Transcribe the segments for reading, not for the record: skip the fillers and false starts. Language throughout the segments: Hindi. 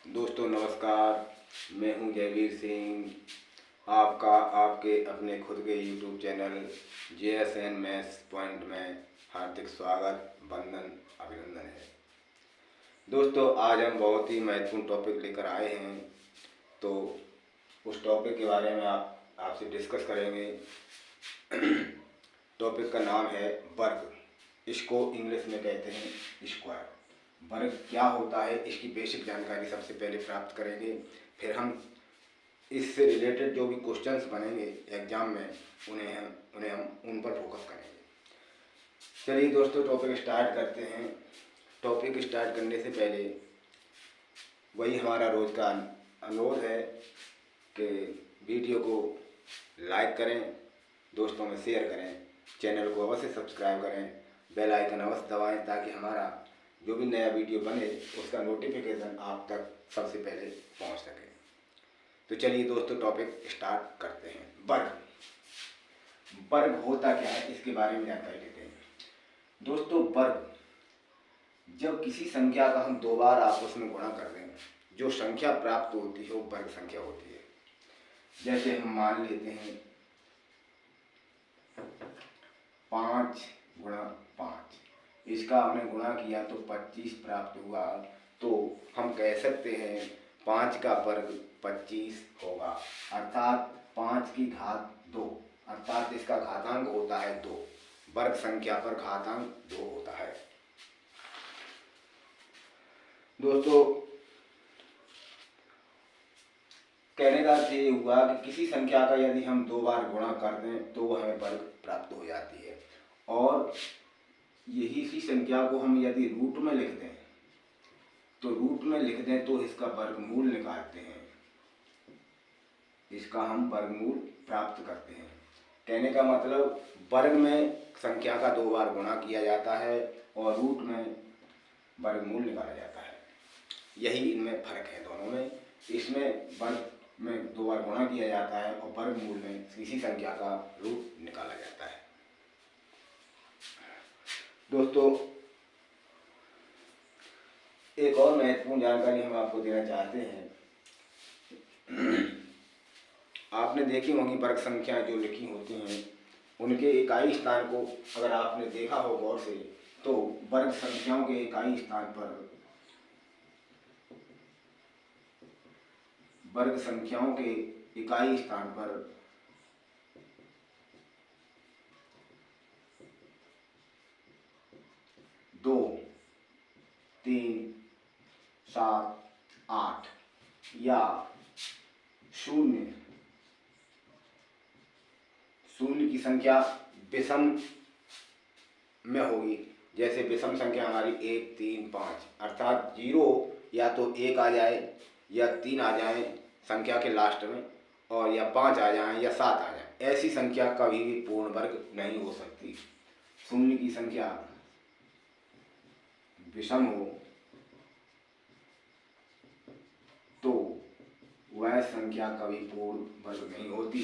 दोस्तों नमस्कार। मैं हूं जयवीर सिंह। आपका आपके अपने खुद के YouTube channel JSN maths point में हार्दिक स्वागत, वंदन, अभिनंदन है। दोस्तों आज हम बहुत ही महत्वपूर्ण टॉपिक लेकर आए हैं, तो उस टॉपिक के बारे में आपसे डिस्कस करेंगे। टॉपिक का नाम है वर्ग। इसको इंग्लिश में कहते हैं स्क्वायर। वर्ग क्या होता है इसकी बेसिक जानकारी सबसे पहले प्राप्त करेंगे, फिर हम इससे रिलेटेड जो भी क्वेश्चंस बनेंगे एग्जाम में उन्हें हम उन पर फोकस करेंगे। चलिए दोस्तों टॉपिक स्टार्ट करते हैं। टॉपिक स्टार्ट करने से पहले वही हमारा रोज का अनुरोध है कि वीडियो को लाइक करें, दोस्तों में शेयर करें, चैनल को अवश्य सब्सक्राइब करें, बेल आइकन अवश्य दबाएं ताकि हमारा जो भी नया वीडियो बने उसका नोटिफिकेशन आप तक सबसे पहले पहुंच सके। तो चलिए दोस्तों टॉपिक स्टार्ट करते हैं। वर्ग। वर्ग होता क्या है इसके बारे में जानकारी लेते हैं। दोस्तों वर्ग, जब किसी संख्या का हम दो बार आपस में गुणा कर दें, जो संख्या प्राप्त होती है वो वर्ग संख्या होती है। जैसे हम मान लेते हैं 5 गुणा 5, इसका हमने गुणा किया तो 25 प्राप्त हुआ। तो हम कह सकते हैं 5 का वर्ग 25 होगा, अर्थात 5 की घात 2, अर्थात इसका घातांक होता है 2। वर्ग संख्या पर घातांक 2 होता है। दोस्तों कहने का अर्थ ये हुआ कि किसी संख्या का यदि हम दो बार गुणा कर दें तो हमें वर्ग प्राप्त हो जाती है, और यही सी संख्या को हम यदि रूट में लिख दें तो इसका वर्गमूल निकालते हैं, इसका हम वर्गमूल प्राप्त करते हैं। कहने का मतलब वर्ग में संख्या का दो बार गुणा किया जाता है और रूट में वर्गमूल निकाला जाता है। यही इनमें फर्क है दोनों में। इसमें वर्ग में दो बार गुणा किया जाता है और वर्गमूल में किसी संख्या का रूट निकाला जाता है। दोस्तों एक और महत्वपूर्ण जानकारी हम आपको देना चाहते हैं। आपने देखी होंगी वर्ग संख्या जो लिखी होती हैं उनके इकाई स्थान को अगर आपने देखा हो गौर से, तो वर्ग संख्याओं के इकाई स्थान पर दो, 3, 7, 8 या शून्य की संख्या विषम में होगी। जैसे विषम संख्या हमारी 1, 3, 5, अर्थात 0 या तो 1 आ जाए या 3 आ जाए संख्या के लास्ट में, और या 5 आ जाए या 7 आ जाए, ऐसी संख्या कभी भी पूर्ण वर्ग नहीं हो सकती। शून्य की संख्या विषम हो तो वह संख्या कभी पूर्ण वर्ग नहीं होती।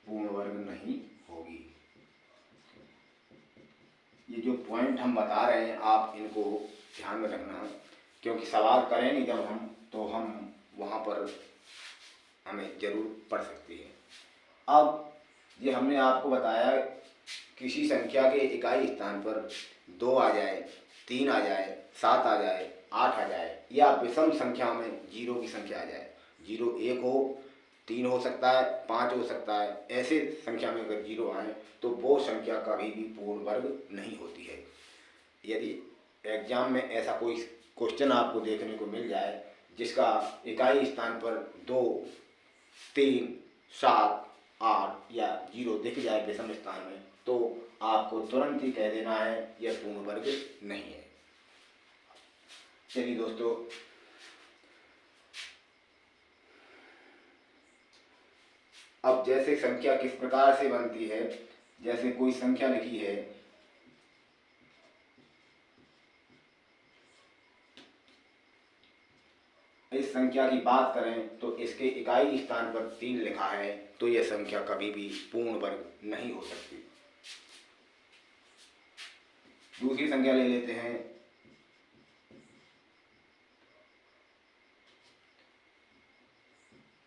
पूर्ण वर्ग नहीं होगी। ये जो पॉइंट हम बता रहे हैं आप इनको ध्यान में रखना, क्योंकि सवाल करेंगे जब हम तो हम वहाँ पर हमें जरूर पड़ सकती है। अब ये हमने आपको बताया किसी संख्या के इकाई स्थान पर 2 आ जाए, 3 आ जाए, 7 आ जाए, 8 आ जाए, या विषम संख्या में 0 की संख्या आ जाए। 0 1 हो, 3 हो सकता है, 5 हो सकता है, ऐसे संख्या में अगर 0 आए तो वो संख्या कभी भी पूर्ण वर्ग नहीं होती है। यदि एग्जाम में ऐसा कोई क्वेश्चन आपको देखने को मिल जाए जिसका इकाई स्थान पर 2, 3, 7, 8 या 0 दिख जाए विषम स्थान में, तो आपको तुरंत ही कह देना है यह पूर्ण वर्ग नहीं है। चलिए दोस्तों अब जैसे संख्या किस प्रकार से बनती है, जैसे कोई संख्या लिखी है इस संख्या की बात करें तो इसके इकाई स्थान पर 3 लिखा है, तो यह संख्या कभी भी पूर्ण वर्ग नहीं हो सकती। दूसरी संख्या ले लेते हैं,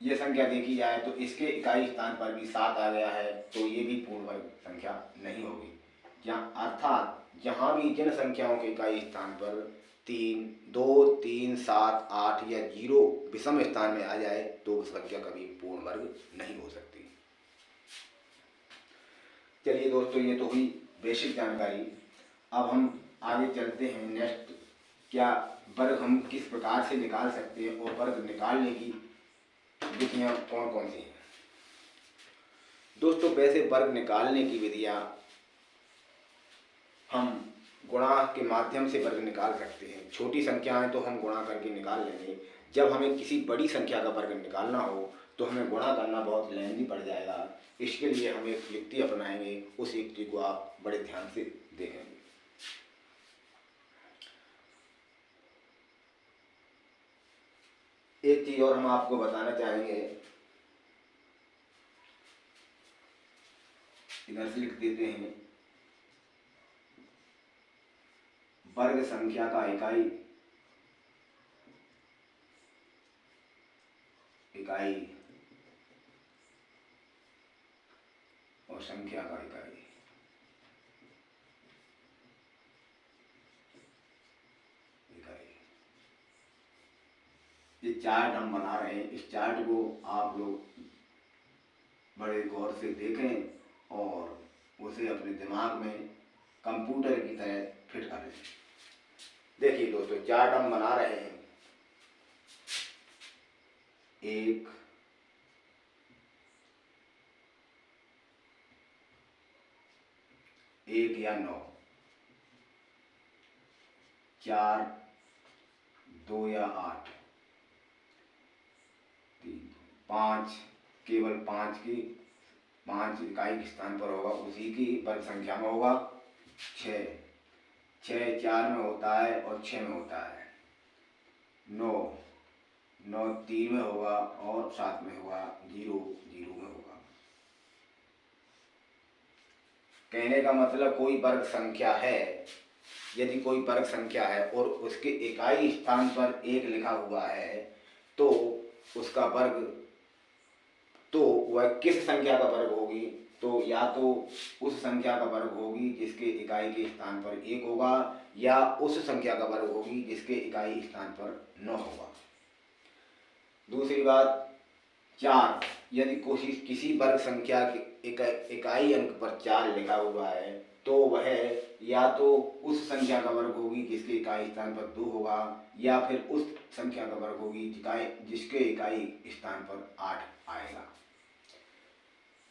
ये संख्या देखी जाए तो इसके इकाई स्थान पर भी 7 आ गया है, तो ये भी पूर्ण वर्ग संख्या नहीं होगी। अर्थात जहाँ भी जिन संख्याओं के इकाई स्थान पर 3, 2, 3, 7, 8 या 0 विषम स्थान में आ जाए तो उस संख्या कभी पूर्ण वर्ग नहीं हो सकती। चलिए दोस्तों, ये तो हुई बेसिक जानकारी। अब हम आगे चलते हैं नेक्स्ट, क्या वर्ग हम किस प्रकार से निकाल सकते हैं और वर्ग निकालने की विधियाँ कौन कौन सी हैं। दोस्तों, वैसे वर्ग निकालने की विधियाँ हम गुणा के माध्यम से वर्ग निकाल सकते हैं। छोटी संख्याएं तो हम गुणा करके निकाल लेंगे। जब हमें किसी बड़ी संख्या का वर्ग निकालना हो तो हमें गुणा करना बहुत लेंदी पड़ जाएगा। इसके लिए हम एक युक्ति अपनाएंगे, उस युक्ति को आप बड़े ध्यान से देखेंगे। एक चीज और हम आपको बताना चाहेंगे, इधर से लिख देते हैं, वर्ग संख्या का इकाई और संख्या का इकाई। ये चार्ट हम बना रहे हैं, इस चार्ट को आप लोग बड़े गौर से देखें और उसे अपने दिमाग में कंप्यूटर की तरह फिट कर लें। देखिए दोस्तों, चार्ट हम बना रहे हैं, 1, 1 या 9, 4, 2 या 8, 3, 5, केवल 5 इकाई के स्थान पर होगा, उसी की वर्ग संख्या में होगा। 6 4 में होता है और 6 में होता है। 9 3 में होगा और 7 में होगा। 0 0 में होगा। कहने का मतलब कोई वर्ग संख्या है, यदि कोई वर्ग संख्या है और उसके इकाई स्थान पर 1 लिखा हुआ है तो उसका वर्ग, तो वह किस संख्या का वर्ग होगी, तो या तो उस संख्या का वर्ग होगी जिसके इकाई के स्थान पर 1 होगा, या उस संख्या का वर्ग होगी जिसके इकाई स्थान पर 9 होगा। दूसरी बात, 4, यदि किसी वर्ग संख्या के इकाई अंक पर 4 लिखा हुआ है तो वह या तो उस संख्या का वर्ग होगी जिसके इकाई स्थान पर 2 होगा, या फिर उस संख्या का वर्ग होगी जिसके इकाई स्थान पर 8 आएगा।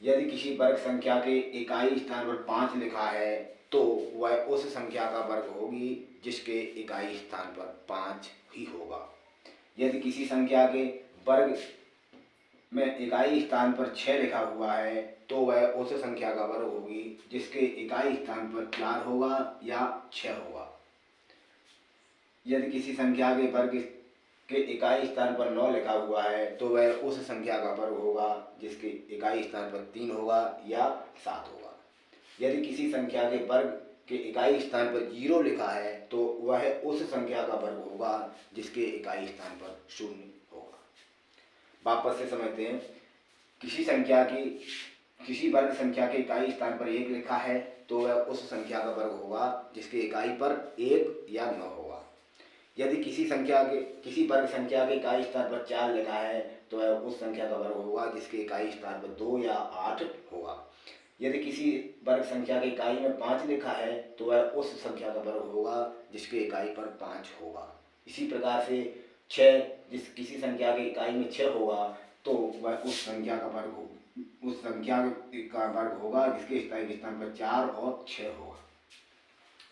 यदि किसी वर्ग संख्या के इकाई स्थान पर 5 लिखा है तो वह उस संख्या का वर्ग होगी जिसके इकाई स्थान पर 5 ही होगा। यदि किसी संख्या के वर्ग में इकाई स्थान पर 6 लिखा हुआ है तो वह उस संख्या का वर्ग होगी जिसके इकाई स्थान पर 4 होगा या 6 होगा। यदि किसी संख्या के वर्ग के इकाई स्थान पर 9 लिखा हुआ है तो वह उस संख्या का वर्ग होगा जिसके इकाई स्थान पर 3 होगा या 7 होगा। यदि किसी संख्या के वर्ग के इकाई स्थान पर 0 लिखा है तो वह उस संख्या का वर्ग होगा जिसके इकाई स्थान पर 0 होगा। वापस से समझते हैं, किसी वर्ग संख्या के इकाई स्थान पर 1 लिखा है तो वह उस संख्या का वर्ग होगा जिसके इकाई पर 1 या 9 होगा। यदि किसी वर्ग संख्या के इकाई स्थान पर 4 लिखा है तो वह उस संख्या का वर्ग होगा जिसके इकाई स्थान पर 2 या 8 होगा। यदि किसी वर्ग संख्या के इकाई में 5 लिखा है तो वह उस संख्या का वर्ग होगा जिसके इकाई पर 5 होगा। इसी प्रकार से 6, किसी संख्या के इकाई में 6 होगा तो वह उस संख्या का वर्ग होगा जिसके इकाई स्थान पर 4 और 6 होगा।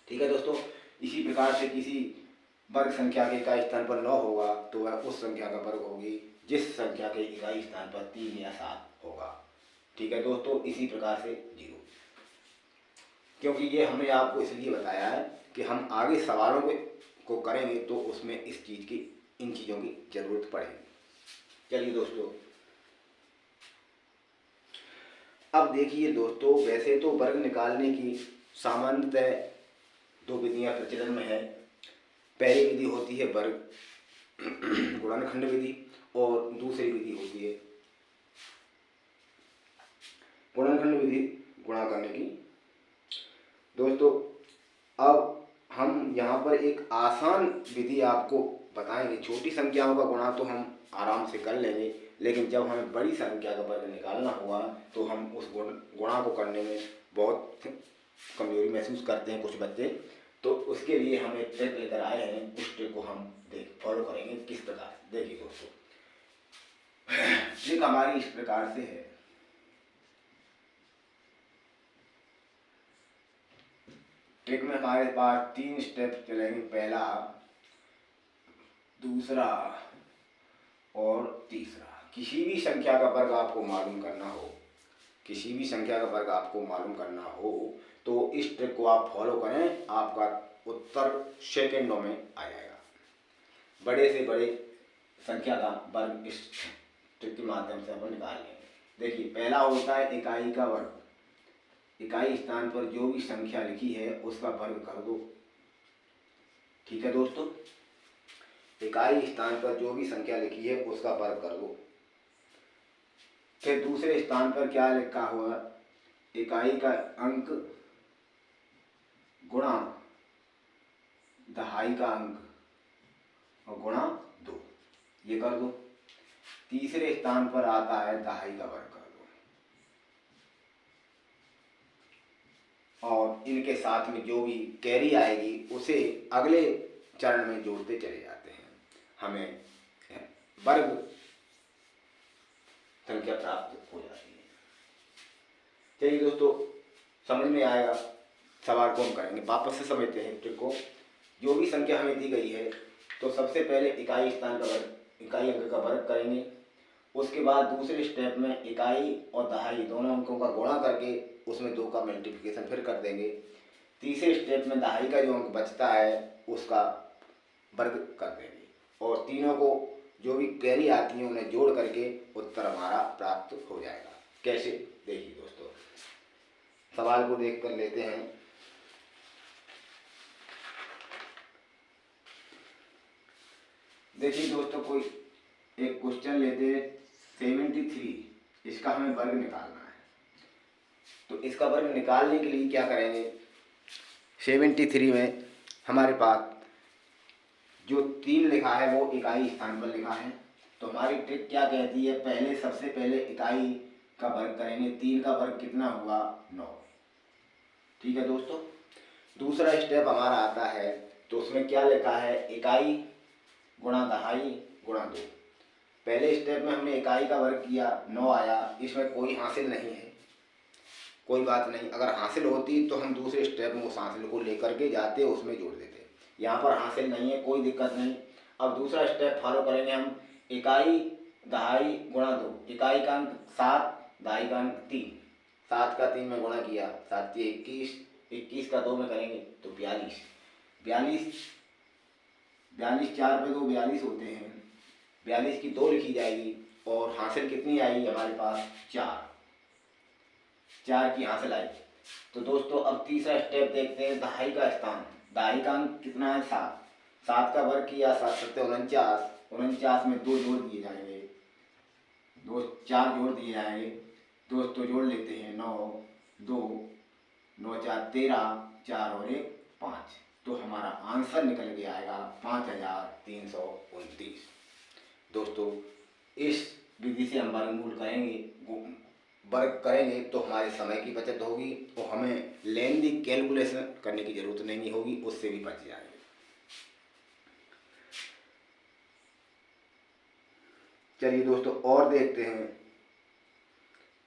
ठीक है दोस्तों, इसी प्रकार से किसी वर्ग संख्या के इकाई स्थान पर 9 होगा तो वह उस संख्या का वर्ग होगी जिस संख्या के इकाई स्थान पर 3 या 7 होगा। ठीक है दोस्तों, इसी प्रकार से 0, क्योंकि ये हमने आपको इसलिए बताया है कि हम आगे सवालों को करेंगे तो उसमें इन चीज़ों की जरूरत पड़ेगी। चलिए दोस्तों, अब देखिए दोस्तों, वैसे तो वर्ग निकालने की सामान्यतः दो विधियाँ प्रचलन में है। पहली विधि होती है वर्ग गुणनखंड विधि और दूसरी विधि होती है गुणनखंड विधि गुणा करने की। दोस्तों अब हम यहाँ पर एक आसान विधि आपको बताएंगे। छोटी संख्याओं का गुणा तो हम आराम से कर लेंगे, लेकिन जब हमें बड़ी संख्या का वर्ग निकालना हुआ तो हम उस गुणा को करने में बहुत कमजोरी महसूस करते हैं कुछ बच्चे। तो उसके लिए हम एक ट्रिक लेकर आए हैं, उस ट्रिक को हम फॉलो करेंगे किस प्रकार। देखिए दोस्तों, ट्रिक हमारी इस प्रकार से है। ट्रिक में हमारे पास 3 स्टेप चलेंगे, पहला, दूसरा और तीसरा। किसी भी संख्या का वर्ग आपको मालूम करना हो, किसी भी संख्या का वर्ग आपको मालूम करना हो तो इस ट्रिक को आप फॉलो करें, आपका उत्तर सेकंडों में आ जाएगा। बड़े से बड़े संख्या का वर्ग इस ट्रिक के माध्यम से अपन निकाल लेंगे। देखिए, पहला होता है इकाई का वर्ग। इकाई स्थान पर जो भी संख्या लिखी है उसका वर्ग कर दो। ठीक है दोस्तों, इकाई स्थान पर जो भी संख्या लिखी है उसका वर्ग कर दो। फिर दूसरे स्थान पर क्या लिखा हुआ, इकाई का अंक गुणा दहाई का अंक और गुणा 2, ये कर दो। तीसरे स्थान पर आता है दहाई का वर्ग कर दो, और इनके साथ में जो भी कैरी आएगी उसे अगले चरण में जोड़ते चले जाते हैं, हमें वर्ग संख्या प्राप्त हो जाती है। चलिए दोस्तों, समझ में आएगा। सवाल को हम करेंगे, वापस से समझते हैं ट्रिक को। जो भी संख्या हमें दी गई है तो सबसे पहले इकाई स्थान का वर्ग, इकाई अंक का वर्ग करेंगे। उसके बाद दूसरे स्टेप में इकाई और दहाई दोनों अंकों का गुणा करके उसमें 2 का मल्टीप्लिकेशन फिर कर देंगे। तीसरे स्टेप में दहाई का जो अंक बचता है उसका वर्ग कर देंगे, और तीनों को जो भी कैरी आती है उन्हें जोड़ करके उत्तर हमारा प्राप्त हो जाएगा। कैसे, देखिए दोस्तों, सवाल को देख कर लेते हैं। देखिए दोस्तों, कोई एक क्वेश्चन लेते हैं 73, इसका हमें वर्ग निकालना है। तो इसका वर्ग निकालने के लिए क्या करेंगे, 73 में हमारे पास जो 3 लिखा है वो इकाई स्थान पर लिखा है। तो हमारी ट्रिक क्या कहती है, पहले सबसे पहले इकाई का वर्ग करेंगे। 3 का वर्ग कितना हुआ, 9। ठीक है दोस्तों, दूसरा स्टेप हमारा आता है तो उसमें क्या लिखा है, इकाई गुणा दहाई गुणा 2। पहले स्टेप में हमने इकाई का वर्ग किया, 9 आया, इसमें कोई हासिल नहीं है, कोई बात नहीं। अगर हासिल होती तो हम दूसरे स्टेप में उस हासिल को लेकर के जाते, उसमें जोड़ देते। यहाँ पर हासिल नहीं है, कोई दिक्कत नहीं। अब दूसरा स्टेप फॉलो करेंगे हम, इकाई दहाई गुणा 2। इकाई का अंक 7, दहाई का अंक 3। 7 का 3 में गुणा किया, 7 के 21, 21 का 2 में करेंगे तो 42। 42 4 पे 2 42 होते हैं। 42 की 2 लिखी जाएगी, और हासिल कितनी आई हमारे पास, 4 की हासिल आई। तो दोस्तों अब तीसरा स्टेप देखते हैं, दहाई का स्थान। दहाई का अंक कितना है, 7। 7 का वर्ग किया, 7 सत्ते 49, 49 में 2 जोड़ दिए जाएंगे, 4 जोड़ दिए जाएंगे। दोस्तों जोड़ लेते हैं, 9 2 9 4 13, 4 और 1 5। तो हमारा आंसर निकल के आएगा 5329। दोस्तों इस विधि से हम वर्गमूल वर्ग करेंगे तो हमारे समय की बचत होगी और हमें लेंदी कैलकुलेशन करने की जरूरत नहीं होगी, उससे भी बच जाएंगे। चलिए दोस्तों, और देखते हैं,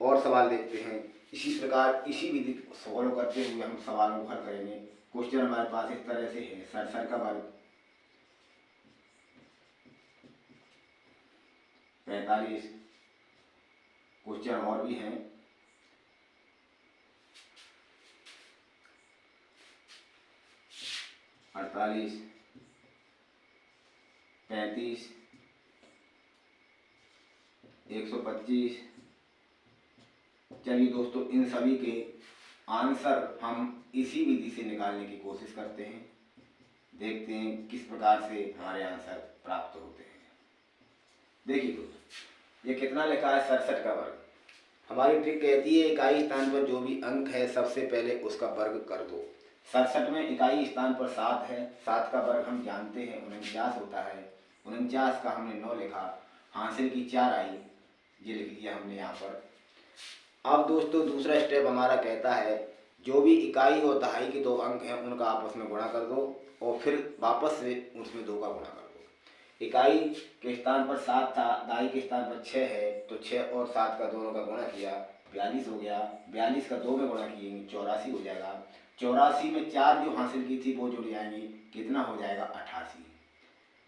और सवाल देखते हैं। इसी प्रकार इसी विधि को फॉलो करते हुए हम सवालों को हल करेंगे। क्वेश्चन हमारे पास इस तरह से है, सर का वर्ग 45। क्वेश्चन और भी हैं, अड़तालीस, 35, 125। चलिए दोस्तों, इन सभी के आंसर हम इसी विधि से निकालने की कोशिश करते हैं। देखते हैं किस प्रकार से हमारे आंसर प्राप्त होते हैं। देखिए दोस्तों, ये कितना लिखा है 67 का वर्ग। हमारी ट्रिक कहती है इकाई स्थान पर जो भी अंक है सबसे पहले उसका वर्ग कर दो। 67 में इकाई स्थान पर 7 है, 7 का वर्ग हम जानते हैं 49 होता है। 49 का हमने 9 लिखा, हासिल की 4 आई, ये लिख दिया हमने यहाँ पर। अब दोस्तों दूसरा स्टेप हमारा कहता है जो भी इकाई और दहाई के 2 अंक हैं उनका आपस में गुणा कर दो और फिर वापस से उसमें 2 का गुणा कर दो। इकाई के स्थान पर 7 था, दहाई के स्थान पर 6 है, तो 6 और 7 का दोनों का गुणा किया 42 हो गया। 42 का 2 में गुणा किएंगे 84 हो जाएगा। 84 में 4 जो हासिल की थी वो जुड़ जाएंगी, कितना हो जाएगा 88।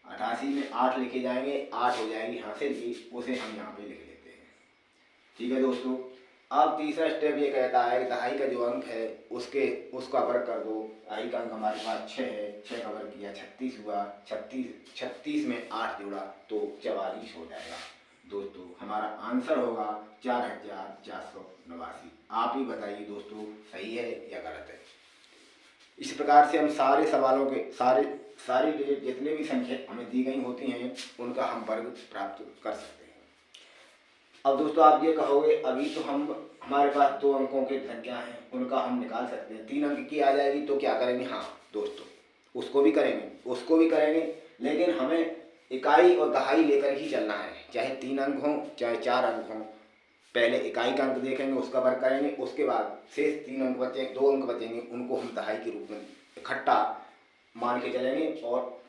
88 में 8 लिखे जाएंगे, 8 हो जाएगी हासिल की, उसे हम यहाँ पे लिख लेते हैं। ठीक है दोस्तों, अब तीसरा स्टेप ये कहता है कि दहाई का जो अंक है उसका वर्ग कर दो। दहाई का अंक हमारे पास 6 है, 6 का वर्ग किया 36 हुआ। 36 में 8 जोड़ा तो 44 हो जाएगा। दोस्तों हमारा आंसर होगा 4489। आप ही बताइए दोस्तों सही है या गलत है। इस प्रकार से हम सारे सवालों के सारी जितने भी संख्या हमें दी गई होती हैं उनका हम वर्ग प्राप्त कर सकते हैं। अब दोस्तों आप ये कहोगे अभी तो हमारे पास 2 अंकों की संख्या हैं उनका हम निकाल सकते हैं, 3 अंक की आ जाएगी तो क्या करेंगे। हाँ दोस्तों उसको भी करेंगे, लेकिन हमें इकाई और दहाई लेकर ही चलना है, चाहे 3 अंक हों चाहे 4 अंक हों। पहले इकाई का अंक देखेंगे, उसका वर्ग करेंगे, उसके बाद शेष 3 अंक बचेंगे, 2 अंक बचेंगे, उनको हम दहाई के रूप में इकट्ठा मान के चलेंगे और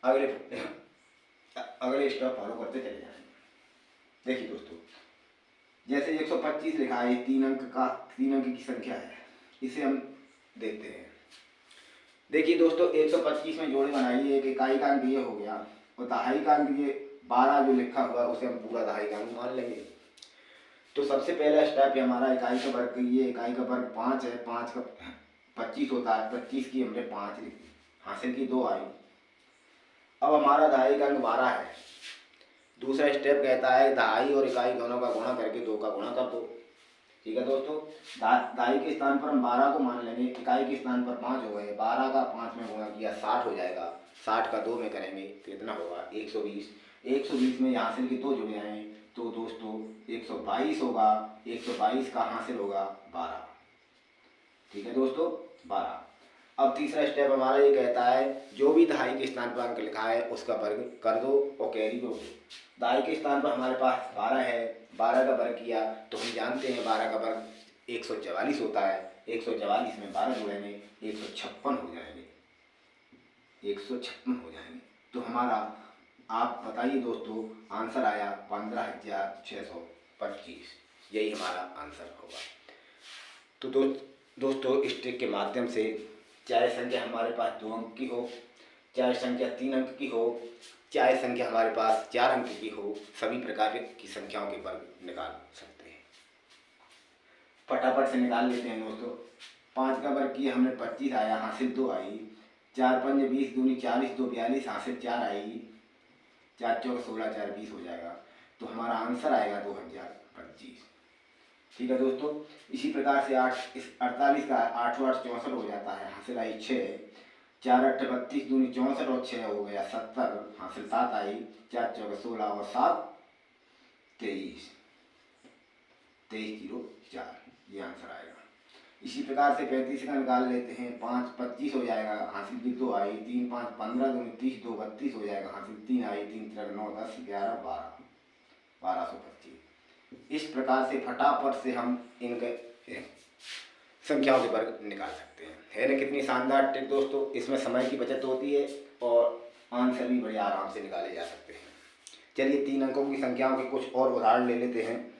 अगले स्टेप फॉलो करते चले जाएंगे। देखिए दोस्तों, जैसे 125 लिखा है, 3 अंक की संख्या है, इसे हम देखते हैं। देखिए दोस्तों 125 में जोड़े बनाइए, एक इकाई का अंक ये हो गया और दहाई का अंक ये 12 जो लिखा हुआ है उसे हम पूरा दहाई का अंक मान लेंगे। तो सबसे पहला स्टेप है हमारा इकाई का वर्ग, ये इकाई का वर्ग 5 है, 5 का 25 होता है, 25 की हमने 5 लिख दी, हासिल की 2 आई। अब हमारा दहाई का अंक 12 है। दूसरा स्टेप कहता है दहाई और इकाई दोनों का गुणा करके 2 का गुणा कर दो। ठीक है दोस्तों, दहाई के स्थान पर हम 12 को मान लेंगे, इकाई के स्थान पर 5 हो गए, 12 का 5 में गुणा किया 60 हो जाएगा। 60 का 2 में करेंगे तो कितना होगा 120। 120 में हासिल के 2 जुड़े आए तो दोस्तों 122 होगा। 122 का हासिल होगा 12। ठीक है दोस्तों 12। अब तीसरा स्टेप हमारा ये कहता है जो भी दहाई के स्थान पर अंक लिखा है उसका वर्ग कर दो और कैरी को दो। दहाई के स्थान पर हमारे पास 12 है, 12 का वर्ग किया तो हम जानते हैं 12 का वर्ग 144 होता है। 144 में 12 जोड़ेंगे 156 हो जाएंगे, 156 हो जाएंगे। तो हमारा आप बताइए दोस्तों आंसर आया 15,625। यही हमारा आंसर होगा। तो दोस्तों इस ट्रिक के माध्यम से चाहे संख्या हमारे पास 2 अंक की हो, चाहे संख्या 3 अंक की हो, चाहे संख्या हमारे पास 4 अंक की हो, सभी प्रकार की संख्याओं के वर्ग निकाल सकते हैं। फटाफट से निकाल लेते हैं दोस्तों। 5 का वर्ग किया हमने 25 आया, हासिल 2 आई। 4 पंजे 20, दूनी 40, 2 42, हासिल 4 आई। 4 चौक 16, 4 20 हो जाएगा। तो हमारा आंसर आएगा 2025। ठीक है दोस्तों, इसी प्रकार से 48 का 8 8 64 हो जाता है, हासिल आई 6। 4 8 32, दूनी 64 और 6 हो गया 70, हासिल 7 आई। 4 चौक 16 और 7 23, 2304 ये आंसर आएगा। इसी प्रकार से 35 का निकाल लेते हैं। 5 25 हो जाएगा, हासिल की 2 आई। 3 5 15, दूनी 30, 2 32 हो जाएगा, हासिल 3 आई। 3 3 9 10 11 12, 1225। इस प्रकार से फटाफट से हम इनके संख्याओं के वर्ग निकाल सकते हैं। है ना कितनी शानदार ट्रिक दोस्तों। इसमें समय की बचत होती है और आंसर भी बड़े आराम से निकाले जा सकते हैं। चलिए 3 अंकों की संख्याओं के कुछ और उदाहरण ले लेते हैं।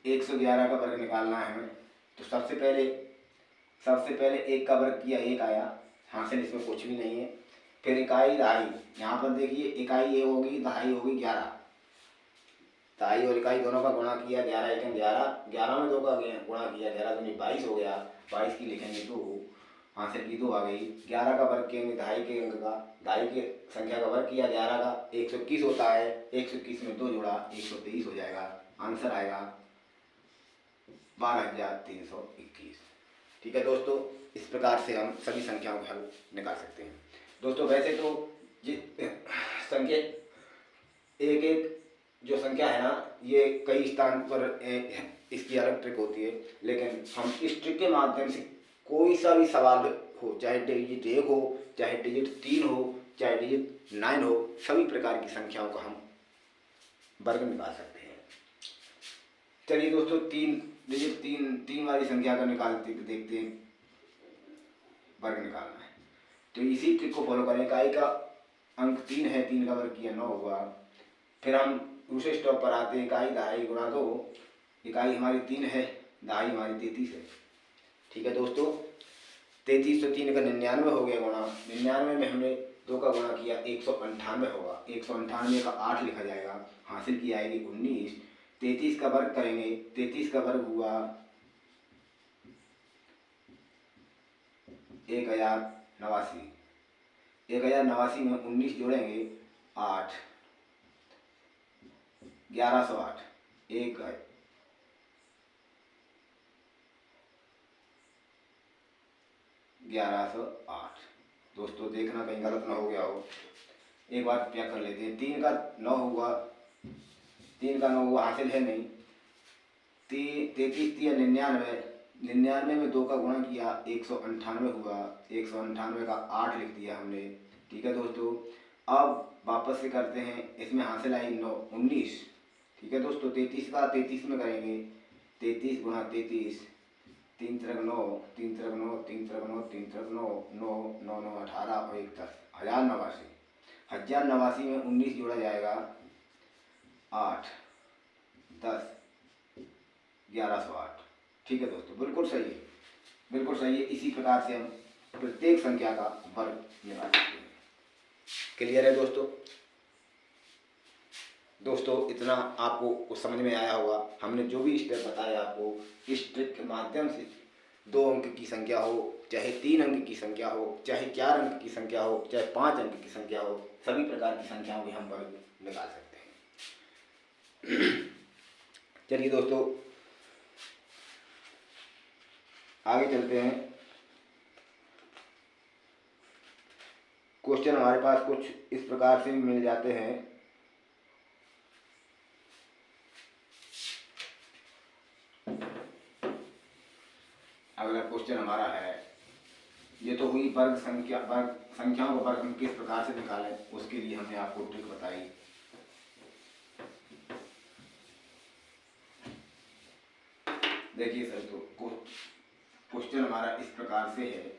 111 का वर्ग निकालना है हमें। तो सबसे पहले 1 का वर्ग किया 1 आया, हासिल इसमें कुछ भी नहीं है। फिर इकाई दहाई, यहाँ पर देखिए इकाई ये होगी, दहाई होगी 11। दहाई और इकाई दोनों का गुणा किया 11 1 11, 11 में 2 का गुणा किया 11 दूनी 22 हो गया। 22 की लिखेंगे 2, हासिल की 2 आ गई। 11 का वर्ग किएंगे दहाई के अंक का, दहाई के संख्या का वर्ग किया 11 का 121 होता है। 121 में 2 जोड़ा 123 हो जाएगा। आंसर आएगा 12,321। ठीक है दोस्तों, इस प्रकार से हम सभी संख्याओं का हल निकाल सकते हैं। दोस्तों वैसे तो ये संख्या एक एक जो संख्या है ना, ये कई स्थान पर इसकी अलग ट्रिक होती है, लेकिन हम इस ट्रिक के माध्यम से कोई सा भी सवाल हो, चाहे डिजिट 1 हो, चाहे डिजिट 3 हो, चाहे डिजिट 9 हो, सभी प्रकार की संख्याओं का हम वर्ग निकाल सकते हैं। चलिए दोस्तों, डिजिट तीन वाली संख्या का निकालते देखते हैं, वर्ग निकालना है। तो इसी ट्रिक को फॉलो करें। इकाई का अंक 3 है, 3 का वर्ग किया 9 हुआ। फिर हम दूसरे स्टॉप पर आते हैं। इकाई दहाई गुणा 2, इकाई हमारी 3 है, दहाई हमारी 33 है। ठीक है दोस्तों, 33 तो 3 का 99 हो गया गुणा। 99 में हमने 2 का गुणा किया 198 होगा। 198 का 8 लिखा जाएगा, हासिल की आएगी 19। 33 का वर्ग करेंगे, 33 का वर्ग हुआ 1089। 1089 में 19 जोड़ेंगे 8, 1108। 1108। दोस्तों देखना कहीं गलत ना हो गया हो, एक बार चेक कर लेते हैं। 3 का 9 हुआ, 3 का 9 हुआ, हासिल है नहीं। 33 99, 99 में 2 का गुणा किया 198 हुआ। 198 का 8 लिख दिया हमने। ठीक है दोस्तों, अब वापस से करते हैं। इसमें हासिल आई 9 19। ठीक है दोस्तों, 33 का 33 में करेंगे। 33 गुणा 33, 3 त्रिक 9, 3 त्रिक 9, 3 त्रिक 9, 3 त्रिक 9, 9 9 9 18 और 1 10, 1089। 1089 में 19 जोड़ा जाएगा 8, 10, 1108। ठीक है दोस्तों, बिल्कुल सही है, बिल्कुल सही है। इसी प्रकार से हम प्रत्येक संख्या का वर्ग निकाल सकते हैं। क्लियर है दोस्तों? दोस्तों इतना आपको कुछ समझ में आया होगा। हमने जो भी स्टेप बताया आपको, इस ट्रिक के माध्यम से 2 अंक की संख्या हो, चाहे 3 अंक की संख्या हो, चाहे 4 अंक की संख्या हो, चाहे 5 अंक की संख्या हो, सभी प्रकार की संख्याओं के हम वर्ग निकाल सकते हैं। चलिए दोस्तों आगे चलते हैं। क्वेश्चन हमारे पास कुछ इस प्रकार से मिल जाते हैं। अगला क्वेश्चन हमारा है, ये तो हुई संख्याओं का वर्ग हम किस प्रकार से निकालें, उसके लिए हमने आपको ट्रिक बताई। देखिए सर, तो क्वेश्चन हमारा इस प्रकार से है।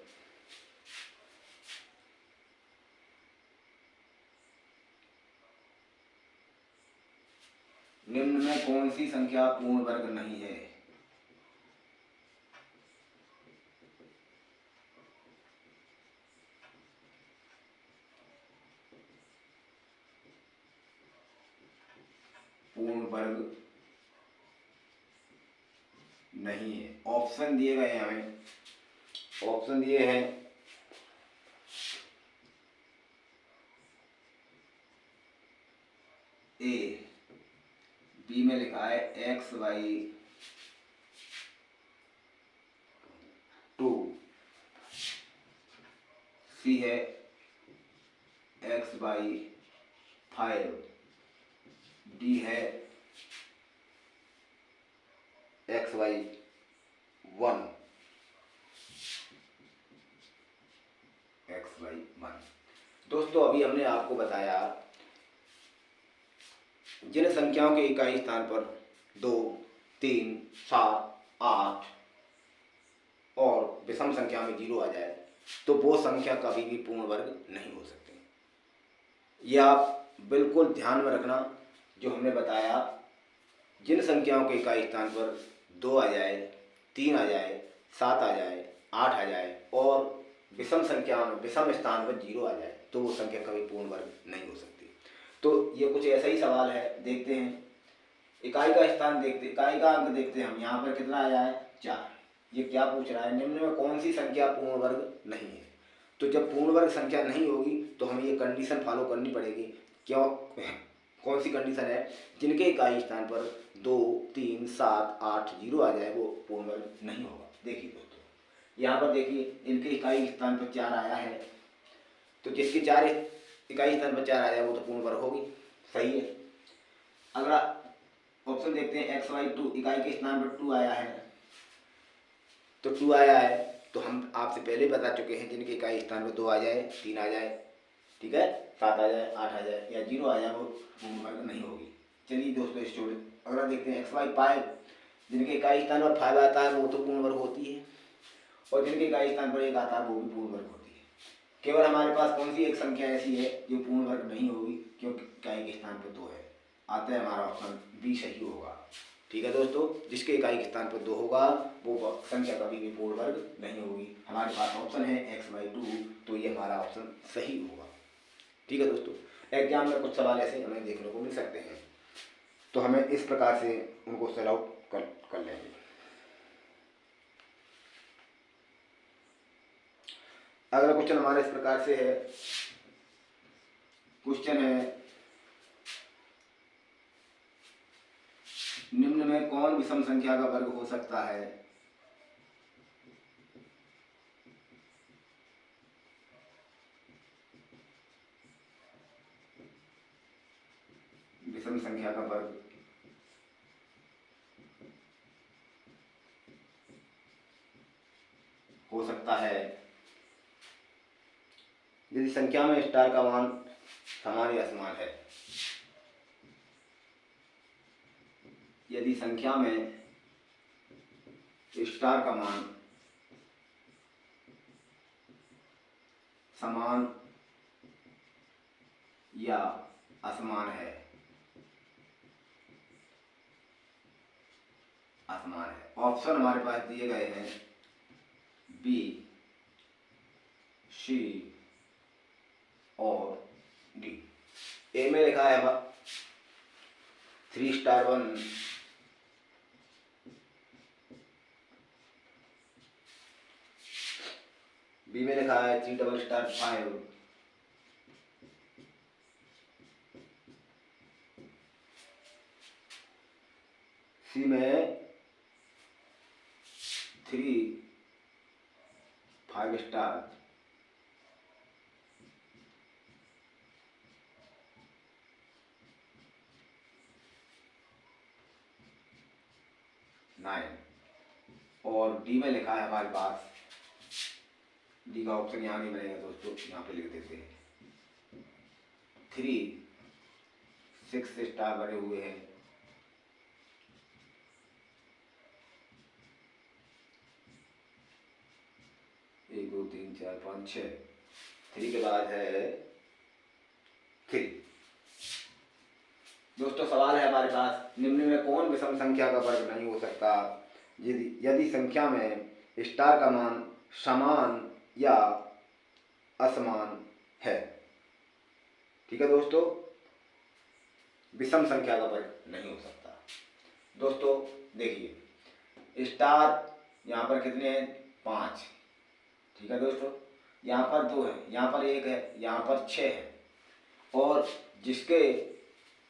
निम्न में कौन सी संख्या पूर्ण वर्ग नहीं है? पूर्ण वर्ग नहीं है। ऑप्शन दिए गए हैं हमें, ऑप्शन दिए हैं ए, बी में लिखा है x/2, सी है x/5, डी है x/1, x/1। दोस्तों अभी हमने आपको बताया जिन संख्याओं के इकाई स्थान पर 2, 3, 7, 8 और विषम संख्या में 0 आ जाए तो वो संख्या कभी भी पूर्ण वर्ग नहीं हो सकती। यह आप बिल्कुल ध्यान में रखना। जो हमने बताया, जिन संख्याओं के इकाई स्थान पर 2 आ जाए, 3 आ जाए, 7 आ जाए, 8 आ जाए और विषम संख्या में विषम स्थान पर 0 आ जाए तो वो संख्या कभी पूर्ण वर्ग नहीं हो सकती। तो ये कुछ ऐसा ही सवाल है, देखते हैं। इकाई का स्थान देखते, इकाई का अंक देखते हैं हम। यहाँ पर कितना आया है? 4। ये क्या पूछ रहा है? निम्न में कौन सी संख्या पूर्ण वर्ग नहीं है? तो जब पूर्ण वर्ग संख्या नहीं होगी तो हमें ये कंडीशन फॉलो करनी पड़ेगी। क्यों? कौन सी कंडीशन है? जिनके इकाई स्थान पर 2, 3, 7, 8, 0 आ जाए वो पूर्ण वर्ग नहीं होगा। देखिए दोस्तों, यहाँ पर देखिए इनके इकाई स्थान पर 4 आया है, तो जिसकी 4 इकाई स्थान पर 4 आ जाए वो तो पूर्ण वर्ग होगी। सही है। अगला ऑप्शन देखते हैं, एक्स वाई 2 इकाई के स्थान पर 2 आया है, तो 2 आया है तो हम आपसे पहले बता चुके हैं जिनके इकाई स्थान पर 2 आ जाए, 3 आ जाए, ठीक है, 7 आ जाए, 8 आ जाए या 0 आ जाए वो पूर्ण वर्ग नहीं होगी। चलिए दोस्तों इस छोड़ अगला देखते हैं, एक्स वाई 5 जिनके इकाई स्थान पर 5 आता है वो तो पूर्ण वर्ग होती है, और जिनके इकाई स्थान पर 1 आता है वो भी पूर्ण वर्ग होती है। केवल हमारे पास कौन सी एक संख्या ऐसी है जो पूर्ण वर्ग नहीं होगी, क्योंकि इकाई के स्थान पर 2 है। आता है हमारा ऑप्शन बी सही होगा। ठीक है दोस्तों, जिसके इकाई के स्थान पर 2 होगा वो संख्या कभी भी पूर्ण वर्ग नहीं होगी। हमारे पास ऑप्शन है एक्स वाई 2, तो ये हमारा ऑप्शन सही होगा। ठीक है दोस्तों, एग्जाम में कुछ सवाल ऐसे हमें देखने को मिल सकते हैं, तो हमें इस प्रकार से उनको सॉल्व आउट कर लेंगे। अगला क्वेश्चन हमारा इस प्रकार से है, क्वेश्चन है निम्न में कौन विषम संख्या का वर्ग हो सकता है? विषम संख्या का वर्ग हो सकता है यदि संख्या में स्टार का मान समान या असमान है। यदि संख्या में स्टार का मान समान या असमान है, असमान है। ऑप्शन हमारे पास दिए गए हैं बी, सी और डी। ए में लिखा है 3 स्टार 1, बी में लिखा है 3 डबल स्टार 5, सी में 3 5 स्टार 9, और डी में लिखा है हमारे पास, डी का ऑप्शन यहाँ नहीं बनेगा दोस्तों, यहाँ पे लिख देते हैं 3 6 स्टार बने हुए हैं, 1 2 3 4 5 6, 3 के बाद है 3। दोस्तों सवाल है हमारे पास, निम्न में कौन विषम संख्या का वर्ग नहीं हो सकता? यदि संख्या में स्टार का मान समान या असमान है। ठीक है दोस्तों, विषम संख्या का वर्ग नहीं हो सकता। दोस्तों देखिए, स्टार यहाँ पर कितने हैं? 5। ठीक है दोस्तों, यहाँ पर 2 है, यहाँ पर 1 है, यहाँ पर 6 है, और जिसके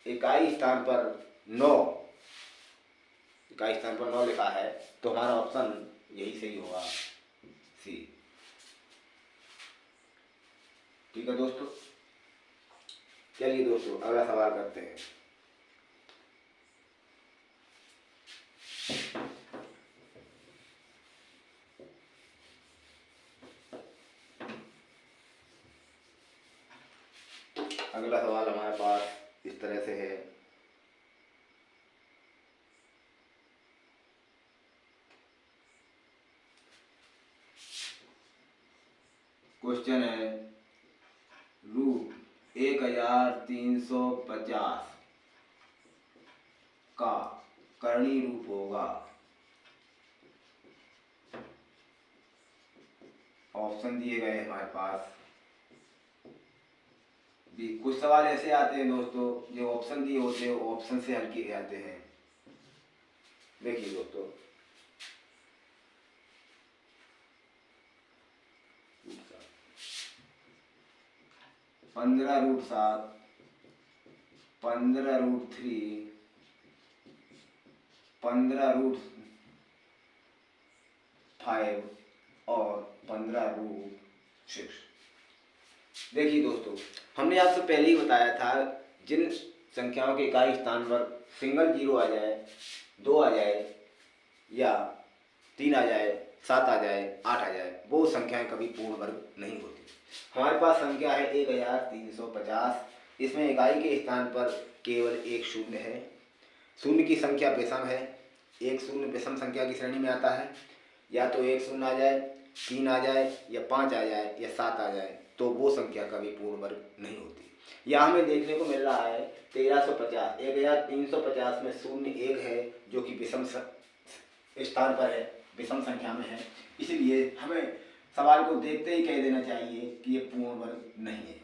इकाई स्थान पर 9, इकाई स्थान पर 9 लिखा है, तो हमारा ऑप्शन यही सही होगा, सी। ठीक है दोस्तों, चलिए दोस्तों अगला सवाल करते हैं। अगला सवाल हमारे पास इस तरह से है, क्वेश्चन है रूट 1350 का करणीय रूप होगा। ऑप्शन दिए गए हमारे पास भी। कुछ सवाल ऐसे आते हैं दोस्तों, जो ऑप्शन दिए होते हैं ऑप्शन से हल किए जाते हैं। देखिए दोस्तों, 15√7, 15√3, 15√5 और 15√6। देखिए दोस्तों, हमने आपसे पहले ही बताया था जिन संख्याओं के इकाई स्थान पर सिंगल जीरो आ जाए, 2 आ जाए या 3 आ जाए, 7 आ जाए, 8 आ जाए, वो संख्याएं कभी पूर्ण वर्ग नहीं होती। हमारे पास संख्या है 1350। इसमें इकाई के स्थान पर केवल एक शून्य है। शून्य की संख्या विषम है। एक शून्य विषम संख्या की श्रेणी में आता है। या तो एक शून्य आ जाए, 3 आ जाए, या 5 आ जाए, या 7 आ जाए, तो वो संख्या कभी पूर्ण वर्ग नहीं होती। यह हमें देखने को मिल रहा है 1350, 1350 में शून्य एक है जो कि विषम स्थान पर है, विषम संख्या में है। इसलिए हमें सवाल को देखते ही कह देना चाहिए कि ये पूर्ण वर्ग नहीं है।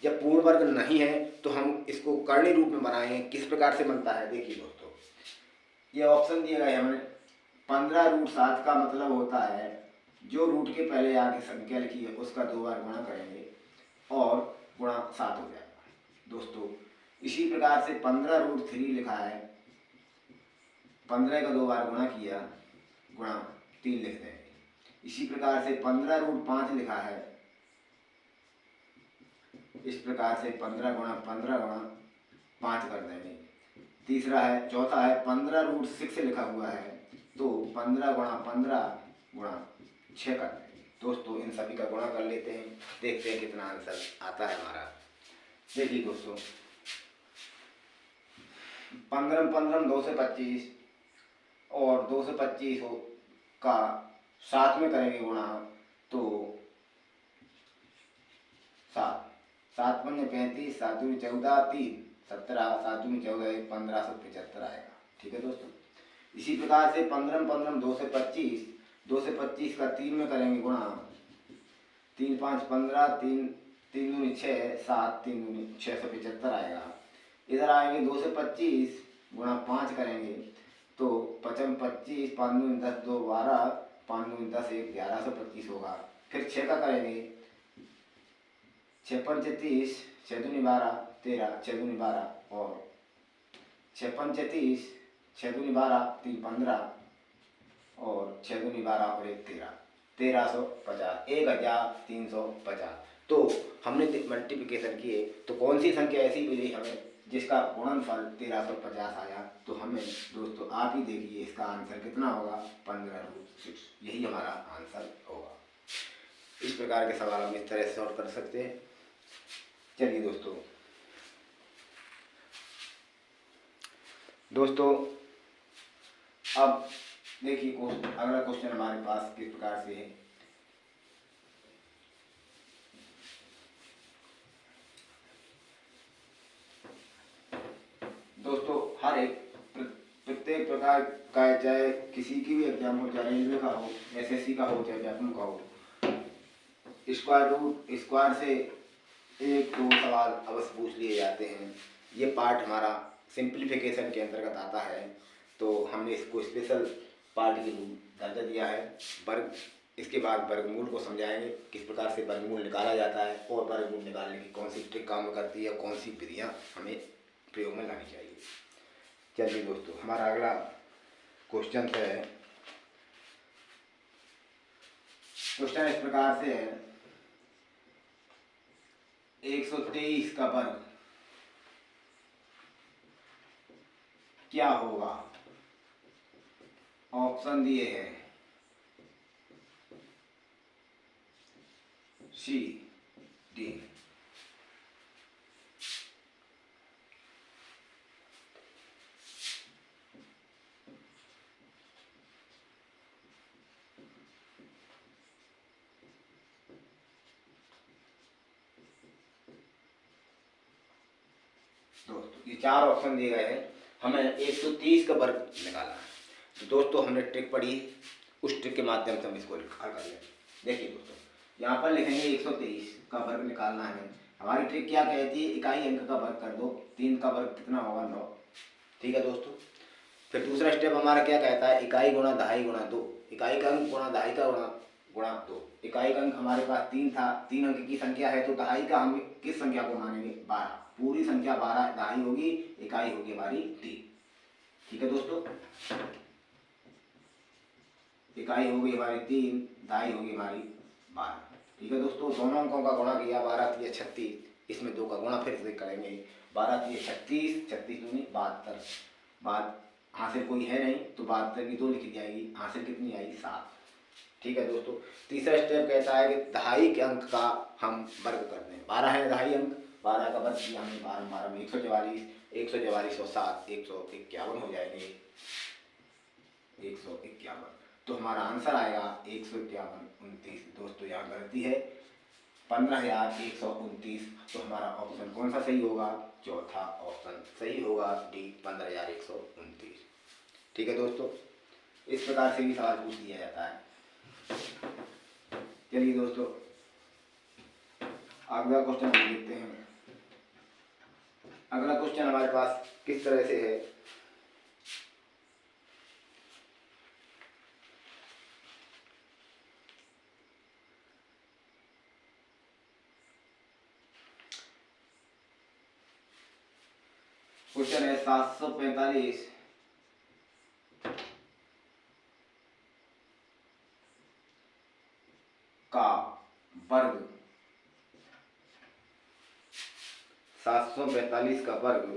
जब पूर्ण वर्ग नहीं है तो हम इसको कर्णी रूप में बनाएंगे। किस प्रकार से बनता है, देखिए दोस्तों, ये ऑप्शन दिया गया है हमें। 15√7 का मतलब होता है जो रूट के पहले आगे संख्या लिखी है उसका 2 बार गुणा करेंगे और गुणा 7 हो जाएगा दोस्तों। इसी प्रकार से 15√3 लिखा है, 15 का 2 बार गुणा किया, गुणा 3 लिख देंगे। इसी प्रकार से 15√5 लिखा है, इस प्रकार से 15 गुणा 15 गुणा 5 कर देंगे। तीसरा है, चौथा है 15√6 लिखा हुआ है, तो 15 गुणा 15 गुणा 6 कर देंगे। दोस्तों इन सभी का गुणा कर लेते हैं, देखते हैं कितना आंसर आता है हमारा। देखिए दोस्तों, 15 15 2 से 25 और 2 से 25 का 7 में करेंगे गुणा, तो 7 7 पंजे 35, 7 दूनी 14, 3 17, 7 दूनी 14, 1575 आएगा। ठीक है दोस्तों। इसी प्रकार से 15 15 2 से 25, 2 से 25 का 3 में करेंगे गुणा, 3 5 15, 3 3 दूनी 6, 7 3 दूनी 675 आएगा। इधर आएंगे 2 से 25 गुणा 5 करेंगे, तो 55 25, 5 दूनी 10, 2 12, 5 दूनी 10, 1 1125 होगा। फिर 6 का करेंगे, 6 पंचे 30, 6 दूनी 12, 13, 6 दूनी 12 और 6 पंचे 30, 6 दूनी 12, 3 15 और 6 दूनी 12 और 1 13, 1350, 1350। तो हमने मल्टीप्लिकेशन किए तो कौन सी संख्या ऐसी मिली हमें जिसका गुणनफल 1350 आया। तो हमें दोस्तों आप ही देखिए इसका आंसर कितना होगा, 15√6। यही हमारा आंसर होगा। इस प्रकार के सवाल हम इस तरह से सॉल्व कर सकते हैं। चलिए दोस्तों अब देखिए अगला क्वेश्चन हमारे पास किस प्रकार से है। दोस्तों हर एक प्रत्येक प्रकार का, चाहे किसी की भी एग्जाम हो, चाहे रेलवे का हो, एसएससी का हो, चाहे व्यापम का हो, स्क्वायर से एक दो सवाल अवश्य पूछ लिए जाते हैं। ये पार्ट हमारा सिंप्लीफिकेशन के अंतर्गत आता है, तो हमने इसको स्पेशल पार्ट के रूप दर्जा दिया है। वर्ग, इसके बाद वर्गमूल को समझाएंगे किस प्रकार से वर्गमूल निकाला जाता है और वर्गमूल निकालने की कौन सी ट्रिक काम करती है, कौन सी विधियाँ हमें प्रयोग में लानी चाहिए। चलिए दोस्तों, हमारा अगला क्वेश्चन है, क्वेश्चन इस प्रकार से है, 123 का वर्ग क्या होगा। ऑप्शन दिए हैं सी डी। दोस्तों ये 4 ऑप्शन दिए गए हैं, हमें 130 का वर्ग निकालना है। तो दोस्तों हमने ट्रिक पढ़ी, उस ट्रिक के माध्यम से हम इसको हल कर लें। देखिए दोस्तों, यहाँ पर लिखेंगे 123 का वर्ग निकालना है। हमारी ट्रिक क्या कहती है, इकाई अंक का वर्ग कर दो। 3 का वर्ग कितना होगा, 9। ठीक है दोस्तों। फिर दूसरा स्टेप हमारा क्या कहता है, इकाई गुणा दहाई गुणा 2। इकाई का अंक गुणा दहाई का गुणा 2। इकाई का अंक हमारे पास 3 था, 3 अंक की संख्या है तो दहाई का हम किस संख्या को मानेंगे? 12। पूरी संख्या 12 दहाई होगी, इकाई होगी हमारी 3। ठीक है दोस्तों, इकाई होगी हमारी 3, दहाई होगी हमारी 12। ठीक है दोस्तों, दोनों अंकों का गुणा किया, 12 3 36, इसमें 2 का गुणा फिर से करेंगे, 12 3 36, 36 दूनी 72। बात हासिल कोई है नहीं तो 72 की 2 लिखी जाएगी, हासिल कितनी आई? 7। ठीक है दोस्तों, तीसरा स्टेप कहता है कि दहाई के अंक का हम वर्ग करते हैं। 12 है दहाई अंक, 12 का वर्ग किया हमने, 12 12 में 144, 144 और 7 151 हो जाएंगे, 151। तो हमारा आंसर आएगा 151 29। दोस्तों यहाँ गलती है, 15,129। तो हमारा ऑप्शन कौन सा सही होगा? चौथा ऑप्शन सही होगा, डी 15,129। ठीक है दोस्तों, इस प्रकार से भी सवाल पूछ लिया जाता है। चलिए दोस्तों, अगला क्वेश्चन हम देखते हैं। अगला क्वेश्चन हमारे पास किस तरह से है? क्वेश्चन है 745 का वर्ग, 745 का वर्ग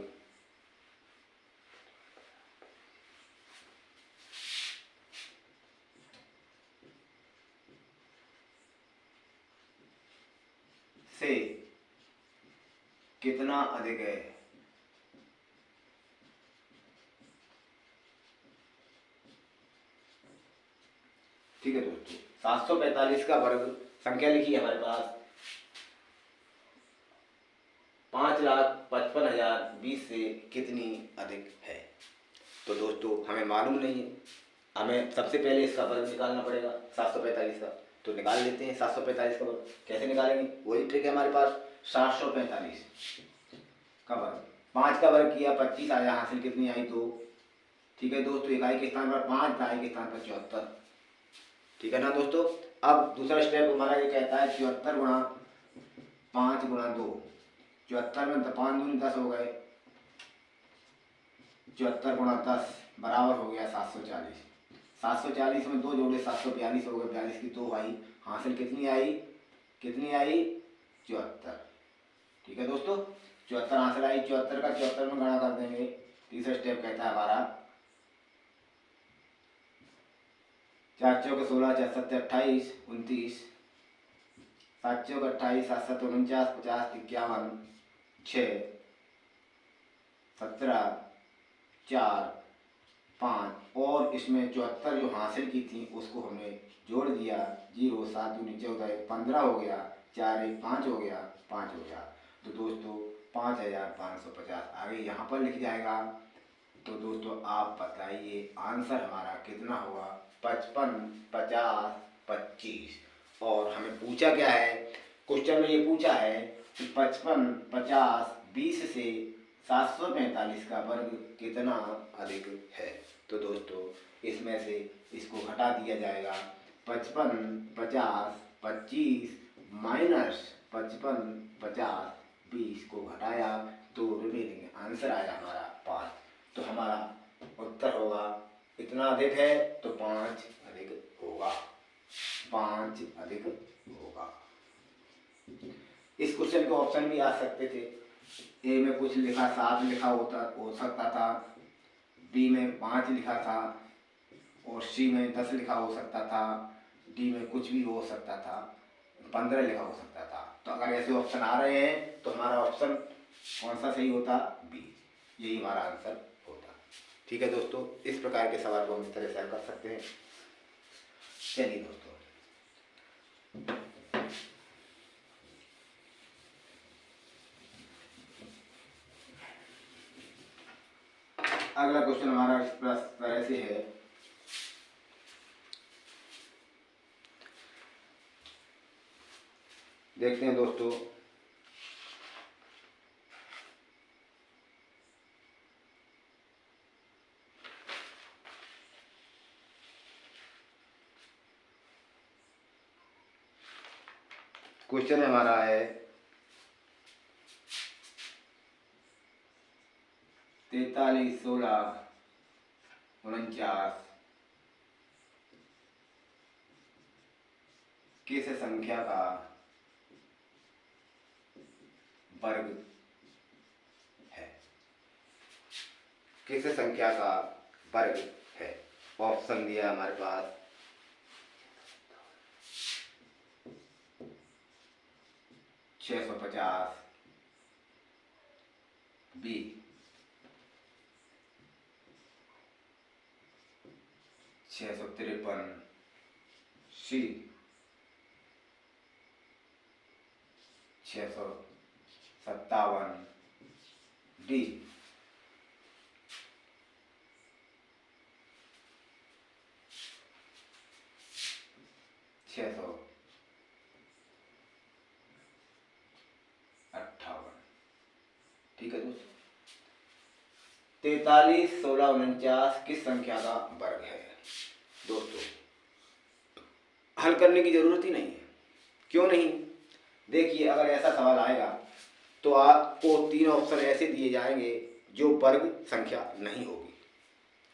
से कितना अधिक है? ठीक है दोस्तों, 745 का वर्ग, संख्या लिखी है हमारे पास 5,55,020 से कितनी अधिक है? तो दोस्तों हमें मालूम नहीं है, हमें सबसे पहले इसका वर्ग निकालना पड़ेगा 745 का। तो निकाल लेते हैं 745 का वर्ग। कैसे निकालेंगे? वही ट्रिक है हमारे पास, 745 का वर्ग, 5 का वर्ग किया 25 आया, हासिल कितनी आई? 2। ठीक है दोस्तों, इकाई के स्थान पर 5, दहाई के स्थान पर 74। ठीक है ना दोस्तों। अब दूसरा स्टेप हमारा ये कहता है 74 गुणा 5 गुणा 2। 74 में 5 दूनी 10 हो गए, 74 गुणा 10 बराबर हो गया 740। 740 में 2 जोड़े 742 हो गए, 42 की 2 आई, हासिल कितनी आई? कितनी आई? 74। ठीक है दोस्तों, 74 हासिल आई, 74 का 74 में गणा कर देंगे। तीसरा स्टेप कहता है हमारा 4 चौके 16, 4 सत्ते 28, 29, 7 चौके 28, 7 सत्ते 49, 50, 51, 6, 17, 4, 5 और इसमें 74 जो हासिल की थी उसको हमने जोड़ दिया, 0 7 दूनी 14, 15 हो गया, 4 1 5 हो गया, 5 हो गया। तो दोस्तों 5,550 आगे यहाँ पर लिख जाएगा। तो दोस्तों आप बताइए आंसर हमारा कितना होगा? 55 50 25। और हमें पूछा क्या है? क्वेश्चन में ये पूछा है कि 55 50 20 से 745 का वर्ग कितना अधिक है। तो दोस्तों इसमें से इसको घटा दिया जाएगा, 55 50 25 माइनस 55 50 20 को घटाया तो रिमेनिंग आंसर आया हमारा 5। तो हमारा उत्तर होगा इतना अधिक है तो 5 अधिक होगा, 5 अधिक होगा। इस क्वेश्चन के ऑप्शन भी आ सकते थे, ए में कुछ लिखा 7 लिखा हो सकता था, बी में 5 लिखा था और सी में 10 लिखा हो सकता था, डी में कुछ भी हो सकता था, 15 लिखा हो सकता था। तो अगर ऐसे ऑप्शन आ रहे हैं तो हमारा ऑप्शन कौन सा सही होता? बी, यही हमारा आंसर होता। ठीक है दोस्तों, इस प्रकार के सवाल को हम इस तरह से हल कर सकते हैं। चलिए दोस्तों, अगला क्वेश्चन हमारा इस तरह से है, देखते हैं दोस्तों। क्वेश्चन हमारा है 43, 16, 49 किस संख्या का वर्ग है? किस संख्या का वर्ग है? ऑप्शन दिया हमारे पास 650, बी 653, सी 657, डी 658। ठीक है दोस्तों, 43, 16, 49 किस संख्या का वर्ग है? दोस्तों हल करने की जरूरत ही नहीं है। क्यों नहीं? देखिए, अगर ऐसा सवाल आएगा तो आपको 3 ऑप्शन ऐसे दिए जाएंगे जो वर्ग संख्या नहीं होगी।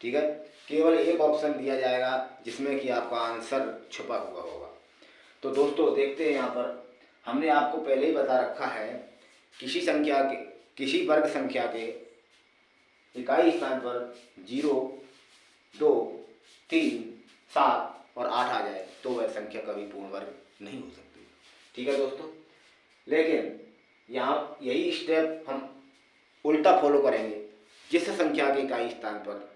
ठीक है, केवल एक ऑप्शन दिया जाएगा जिसमें कि आपका आंसर छुपा हुआ होगा। तो दोस्तों देखते हैं, यहाँ पर हमने आपको पहले ही बता रखा है किसी वर्ग संख्या के इकाई स्थान पर 0, 2, 3, 7 और 8 आ जाए तो वह संख्या कभी पूर्ण वर्ग नहीं हो सकती। ठीक है दोस्तों, लेकिन यहाँ यही स्टेप हम उल्टा फॉलो करेंगे। जिस संख्या के इकाई स्थान पर,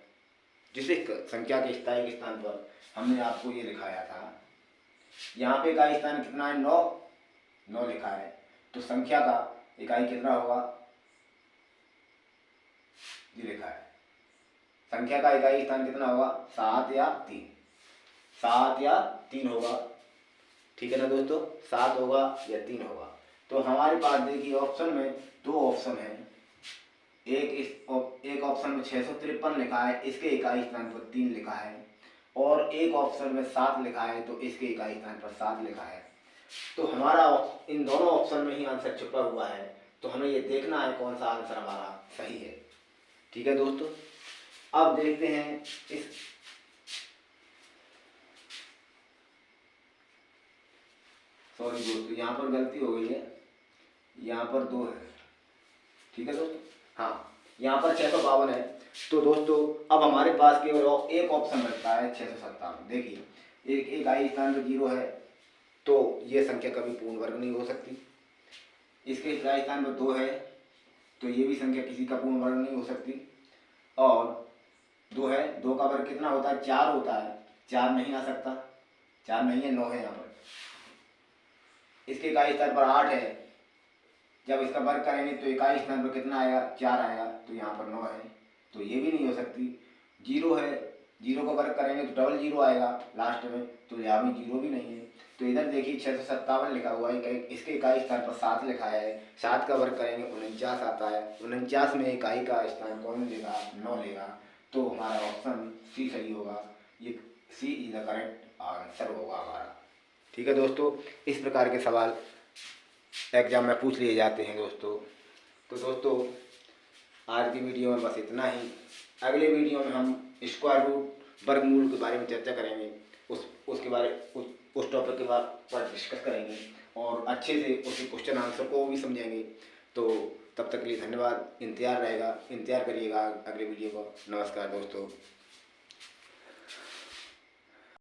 जिस संख्या के स्थायी स्थान पर हमने आपको ये लिखाया था, यहाँ पे इकाई स्थान कितना है? 9 लिखा है, तो संख्या का इकाई कितना होगा? ये लिखा है, संख्या का इकाई स्थान कितना होगा? 7 या 3, 7 या 3 होगा। ठीक है ना दोस्तों, 7 होगा या 3 होगा। तो हमारे पास देखिए ऑप्शन में 2 ऑप्शन है। एक ऑप्शन में 653 लिखा है, इसके इकाई स्थान पर 3 लिखा है, और एक ऑप्शन में 7 लिखा है, तो इसके इकाई स्थान पर 7 लिखा है। तो हमारा इन दोनों ऑप्शन में ही आंसर छुपा हुआ है, तो हमें ये देखना है कौन सा आंसर हमारा सही है। ठीक है दोस्तों, अब देखते हैं सॉरी दोस्तों, यहाँ पर गलती हो गई है, यहाँ पर 2 है। ठीक है दोस्तों, हाँ, यहाँ पर 652 है। तो दोस्तों अब हमारे पास केवल एक ऑप्शन बचता है 657। देखिए, एक इकाई स्थान पर 0 है, तो ये संख्या कभी पूर्ण वर्ग नहीं हो सकती। इसके इकाई स्थान पर 2 है, तो ये भी संख्या किसी का पूर्ण वर्ग नहीं हो सकती। और 2 है, 2 का वर्ग कितना होता है? 4 होता है, 4 नहीं आ सकता, 4 नहीं है, 9 है यहाँ पर। इसके इकाई स्थान पर 8 है, जब इसका वर्ग करेंगे तो इकाई स्थान पर कितना आएगा? 4 आएगा, तो यहाँ पर 9 है, तो ये भी नहीं हो सकती। 0 है, 0 का वर्ग करेंगे तो डबल 0 आएगा लास्ट में, तो यहाँ भी 0 भी नहीं है। तो इधर देखिए 657 लिखा हुआ है, इसके इकाई स्थान पर 7 लिखा है, 7 का वर्ग करेंगे 49 आता है, 49 में इकाई का स्थान कौन लेगा? 9 लेगा, तो हमारा ऑप्शन सी सही होगा। ये सी इज द करेक्ट आंसर होगा हमारा। ठीक है दोस्तों, इस प्रकार के सवाल एग्जाम में पूछ लिए जाते हैं दोस्तों। तो दोस्तों आज की वीडियो में बस इतना ही। अगले वीडियो में हम स्क्वायर रूट वर्गमूल के बारे में चर्चा करेंगे, उस टॉपिक के पर डिस्कस करेंगे और अच्छे से उसके क्वेश्चन आंसर को भी समझेंगे। तो तब तक के लिए धन्यवाद, इंतजार करिएगा अगले वीडियो को। नमस्कार दोस्तों।